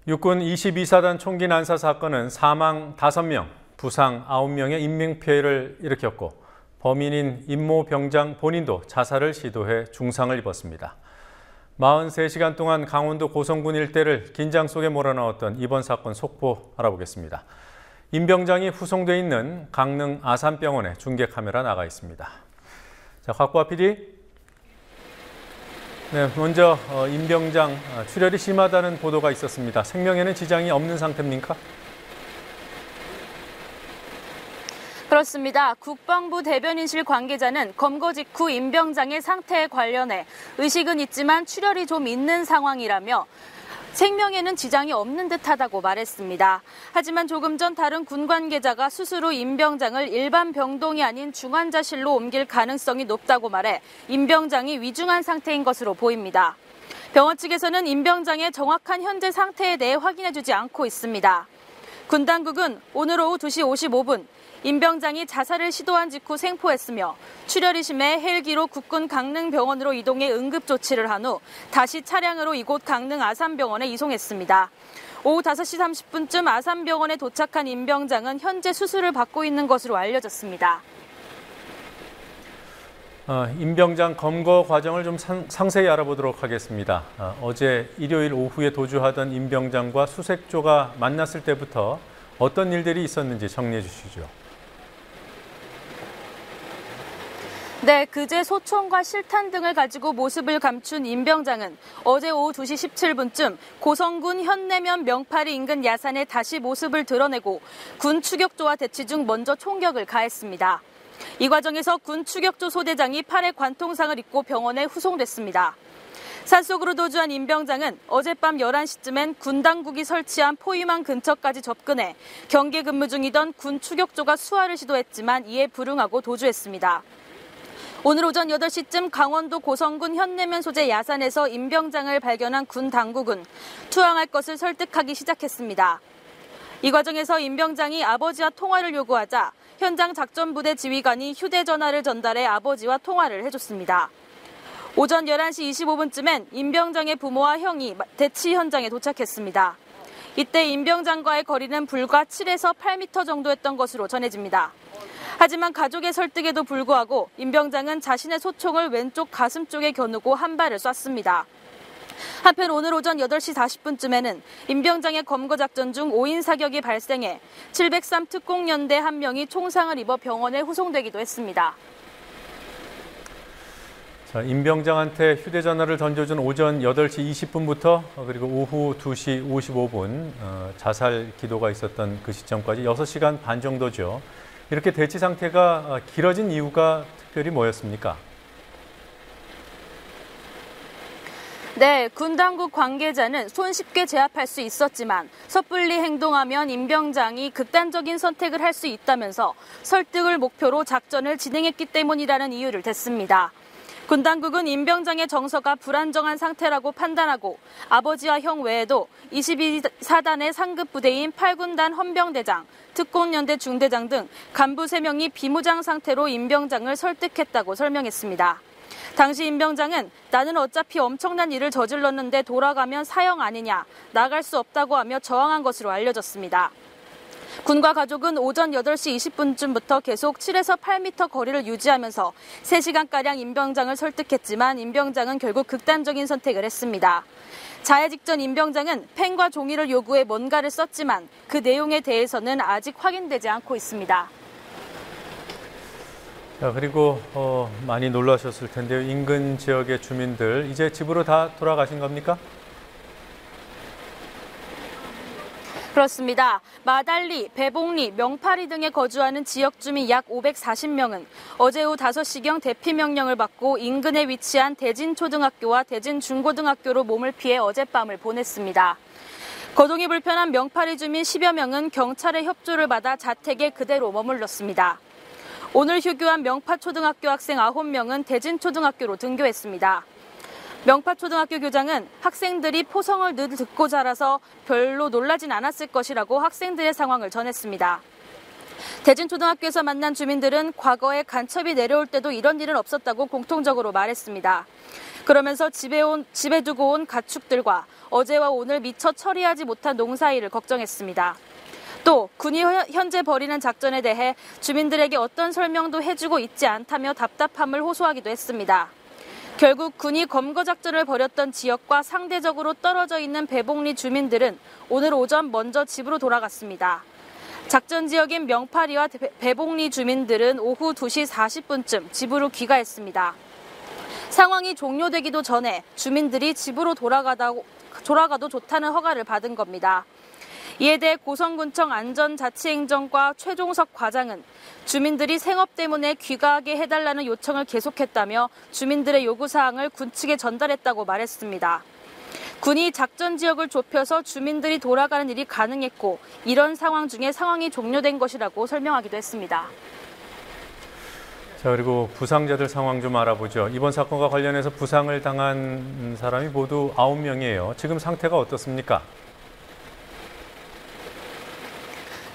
육군 22사단 총기 난사 사건은 사망 5명, 부상 9명의 인명피해를 일으켰고 범인인 임모 병장 본인도 자살을 시도해 중상을 입었습니다. 43시간 동안 강원도 고성군 일대를 긴장 속에 몰아넣었던 이번 사건 속보 알아보겠습니다. 임 병장이 후송돼 있는 강릉 아산병원에 중계 카메라 나가 있습니다. 자, 곽보아 PD. 네, 먼저 임 병장 출혈이 심하다는 보도가 있었습니다. 생명에는 지장이 없는 상태입니까? 그렇습니다. 국방부 대변인실 관계자는 검거 직후 임 병장의 상태에 관련해 의식은 있지만 출혈이 좀 있는 상황이라며 생명에는 지장이 없는 듯하다고 말했습니다. 하지만 조금 전 다른 군 관계자가 수술 후 임 병장을 일반 병동이 아닌 중환자실로 옮길 가능성이 높다고 말해 임 병장이 위중한 상태인 것으로 보입니다. 병원 측에서는 임 병장의 정확한 현재 상태에 대해 확인해주지 않고 있습니다. 군 당국은 오늘 오후 2시 55분 임 병장이 자살을 시도한 직후 생포했으며 출혈이 심해 헬기로 국군 강릉병원으로 이동해 응급조치를 한 후 다시 차량으로 이곳 강릉 아산병원에 이송했습니다. 오후 5시 30분쯤 아산병원에 도착한 임 병장은 현재 수술을 받고 있는 것으로 알려졌습니다. 임 병장 검거 과정을 좀 상세히 알아보도록 하겠습니다. 어제 일요일 오후에 도주하던 임 병장과 수색조가 만났을 때부터 어떤 일들이 있었는지 정리해 주시죠. 네, 그제 소총과 실탄 등을 가지고 모습을 감춘 임 병장은 어제 오후 2시 17분쯤 고성군 현내면 명파리 인근 야산에 다시 모습을 드러내고 군 추격조와 대치 중 먼저 총격을 가했습니다. 이 과정에서 군 추격조 소대장이 팔에 관통상을 입고 병원에 후송됐습니다. 산속으로 도주한 임 병장은 어젯밤 11시쯤엔 군 당국이 설치한 포위망 근처까지 접근해 경계 근무 중이던 군 추격조가 수화를 시도했지만 이에 불응하고 도주했습니다. 오늘 오전 8시쯤 강원도 고성군 현내면 소재 야산에서 임 병장을 발견한 군 당국은 투항할 것을 설득하기 시작했습니다. 이 과정에서 임 병장이 아버지와 통화를 요구하자 현장 작전부대 지휘관이 휴대전화를 전달해 아버지와 통화를 해줬습니다. 오전 11시 25분쯤엔 임 병장의 부모와 형이 대치 현장에 도착했습니다. 이때 임 병장과의 거리는 불과 7에서 8m 정도였던 것으로 전해집니다. 하지만 가족의 설득에도 불구하고 임 병장은 자신의 소총을 왼쪽 가슴 쪽에 겨누고 한 발을 쐈습니다. 한편 오늘 오전 8시 40분쯤에는 임 병장의 검거 작전 중 5인 사격이 발생해 703 특공연대 1명이 총상을 입어 병원에 후송되기도 했습니다. 자, 임 병장한테 휴대전화를 던져준 오전 8시 20분부터 그리고 오후 2시 55분 자살 기도가 있었던 그 시점까지 6시간 반 정도죠. 이렇게 대치 상태가 길어진 이유가 특별히 뭐였습니까? 네, 군 당국 관계자는 손쉽게 제압할 수 있었지만 섣불리 행동하면 임 병장이 극단적인 선택을 할 수 있다면서 설득을 목표로 작전을 진행했기 때문이라는 이유를 댔습니다. 군 당국은 임 병장의 정서가 불안정한 상태라고 판단하고 아버지와 형 외에도 22사단의 상급 부대인 8군단 헌병대장, 특공연대 중대장 등 간부 3명이 비무장 상태로 임 병장을 설득했다고 설명했습니다. 당시 임 병장은 나는 어차피 엄청난 일을 저질렀는데 돌아가면 사형 아니냐, 나갈 수 없다고 하며 저항한 것으로 알려졌습니다. 군과 가족은 오전 8시 20분쯤부터 계속 7에서 8m 거리를 유지하면서 3시간가량 임 병장을 설득했지만 임 병장은 결국 극단적인 선택을 했습니다. 자해 직전 임 병장은 펜과 종이를 요구해 뭔가를 썼지만 그 내용에 대해서는 아직 확인되지 않고 있습니다. 자, 그리고 많이 놀라셨을 텐데요. 인근 지역의 주민들 이제 집으로 다 돌아가신 겁니까? 그렇습니다. 마달리, 배봉리, 명파리 등에 거주하는 지역 주민 약 540명은 어제 오후 5시경 대피 명령을 받고 인근에 위치한 대진초등학교와 대진중고등학교로 몸을 피해 어젯밤을 보냈습니다. 거동이 불편한 명파리 주민 10여 명은 경찰의 협조를 받아 자택에 그대로 머물렀습니다. 오늘 휴교한 명파초등학교 학생 9명은 대진초등학교로 등교했습니다. 명파초등학교 교장은 학생들이 포성을 늘 듣고 자라서 별로 놀라진 않았을 것이라고 학생들의 상황을 전했습니다. 대진초등학교에서 만난 주민들은 과거에 간첩이 내려올 때도 이런 일은 없었다고 공통적으로 말했습니다. 그러면서 집에 두고 온 가축들과 어제와 오늘 미처 처리하지 못한 농사일을 걱정했습니다. 또 군이 현재 벌이는 작전에 대해 주민들에게 어떤 설명도 해주고 있지 않다며 답답함을 호소하기도 했습니다. 결국 군이 검거 작전을 벌였던 지역과 상대적으로 떨어져 있는 배봉리 주민들은 오늘 오전 먼저 집으로 돌아갔습니다. 작전 지역인 명파리와 배봉리 주민들은 오후 2시 40분쯤 집으로 귀가했습니다. 상황이 종료되기도 전에 주민들이 집으로 돌아가도 좋다는 허가를 받은 겁니다. 이에 대해 고성군청 안전자치행정과 최종석 과장은 주민들이 생업 때문에 귀가하게 해달라는 요청을 계속했다며 주민들의 요구사항을 군 측에 전달했다고 말했습니다. 군이 작전 지역을 좁혀서 주민들이 돌아가는 일이 가능했고 이런 상황 중에 상황이 종료된 것이라고 설명하기도 했습니다. 자, 그리고 부상자들 상황 좀 알아보죠. 이번 사건과 관련해서 부상을 당한 사람이 모두 9명이에요. 지금 상태가 어떻습니까?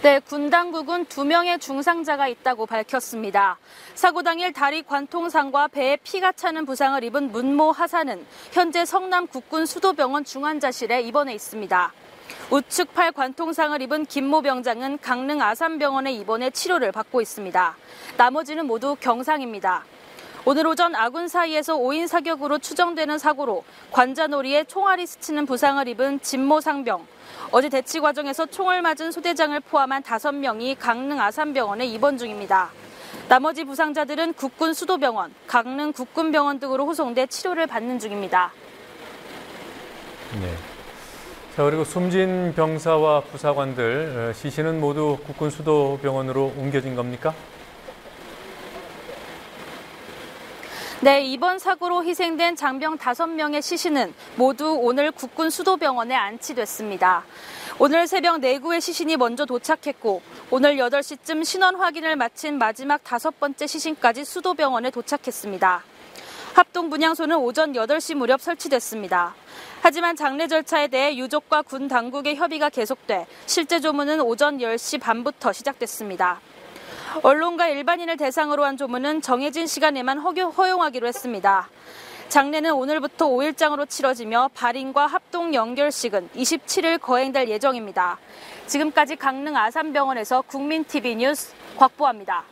네, 군 당국은 2명의 중상자가 있다고 밝혔습니다. 사고 당일 다리 관통상과 배에 피가 차는 부상을 입은 문모 하사는 현재 성남 국군 수도병원 중환자실에 입원해 있습니다. 우측 팔 관통상을 입은 김모 병장은 강릉 아산병원에 입원해 치료를 받고 있습니다. 나머지는 모두 경상입니다. 오늘 오전 아군 사이에서 5인 사격으로 추정되는 사고로 관자놀이에 총알이 스치는 부상을 입은 진모 상병, 어제 대치 과정에서 총을 맞은 소대장을 포함한 5명이 강릉 아산병원에 입원 중입니다. 나머지 부상자들은 국군 수도병원, 강릉 국군병원 등으로 호송돼 치료를 받는 중입니다. 네. 자, 그리고 숨진 병사와 부사관들 시신은 모두 국군 수도병원으로 옮겨진 겁니까? 네, 이번 사고로 희생된 장병 5명의 시신은 모두 오늘 국군 수도병원에 안치됐습니다. 오늘 새벽 4구의 시신이 먼저 도착했고 오늘 8시쯤 신원 확인을 마친 마지막 5번째 시신까지 수도병원에 도착했습니다. 합동 분향소는 오전 8시 무렵 설치됐습니다. 하지만 장례 절차에 대해 유족과 군 당국의 협의가 계속돼 실제 조문은 오전 10시 반부터 시작됐습니다. 언론과 일반인을 대상으로 한 조문은 정해진 시간에만 허용하기로 했습니다. 장례는 오늘부터 5일장으로 치러지며 발인과 합동 연결식은 27일 거행될 예정입니다. 지금까지 강릉 아산병원에서 국민TV 뉴스 곽보아입니다.